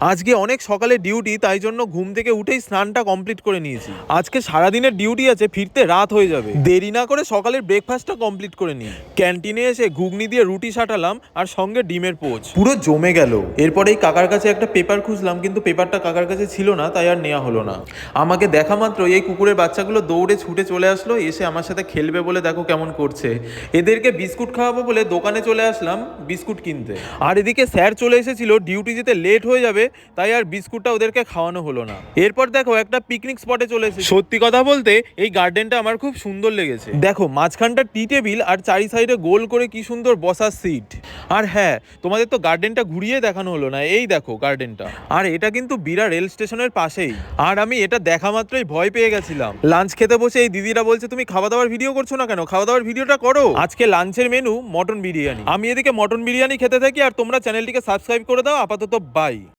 আজকে অনেক সকালে ডিউটি, তাই জন্য ঘুম থেকে উঠেই স্নানটা কমপ্লিট করে নিয়েছি। আজকে সারাদিনের ডিউটি আছে, ফিরতে রাত হয়ে যাবে। দেরি না করে সকালের ব্রেকফাস্টটা কমপ্লিট করে নিই। ক্যান্টিনে এসে ঘুগনি দিয়ে রুটি সাটালাম আর সঙ্গে ডিমের পোচ, পুরো জমে গেল। এরপরেই কাকার কাছে একটা পেপার খুঁজলাম, কিন্তু পেপারটা কাকার কাছে ছিল না, তাই আর নেওয়া হলো না। আমাকে দেখা মাত্র এই কুকুরের বাচ্চাগুলো দৌড়ে ছুটে চলে আসলো, এসে আমার সাথে খেলবে বলে দেখো কেমন করছে। এদেরকে বিস্কুট খাওয়াবো বলে দোকানে চলে আসলাম বিস্কুট কিনতে। আর এদিকে স্যার চলে এসেছিল, ডিউটি যেতে লেট হয়ে যাবে, তাই আর বিস্কুটটা ওদেরকে খাওয়ানো হলো না। এরপর দেখো একটা পিকনিক স্পটে চলে এসেছি। সত্যি কথা বলতে এই গার্ডেনটা আমার খুব সুন্দর লেগেছে। দেখো মাঝখানটা টি টেবিল আর চারি সাইডে গোল করে কি সুন্দর বসার সিট। আর হ্যাঁ, তোমাদের তো গার্ডেনটা ঘুরিয়ে দেখানো হলো না। এই দেখো গার্ডেনটা, আর এটা কিন্তু বিরা রেল স্টেশনের পাশেই। আর আমি এটা দেখা মাত্রই ভয় পেয়ে গেছিলাম। লাঞ্চ খেতে বসে এই দিদিরা বলছে, তুমি খাওয়া দাওয়ার ভিডিও করছো না কেন? খাওয়া দাওয়ার ভিডিওটা করো। আজকে লাঞ্চের মেনু মটন বিরিয়ানি। আমি এদিকে মটন বিরিয়ানি খেতে থাকি, আর তোমরা চ্যানেলটিকে সাবস্ক্রাইব করে দাও। আপাতত বাই।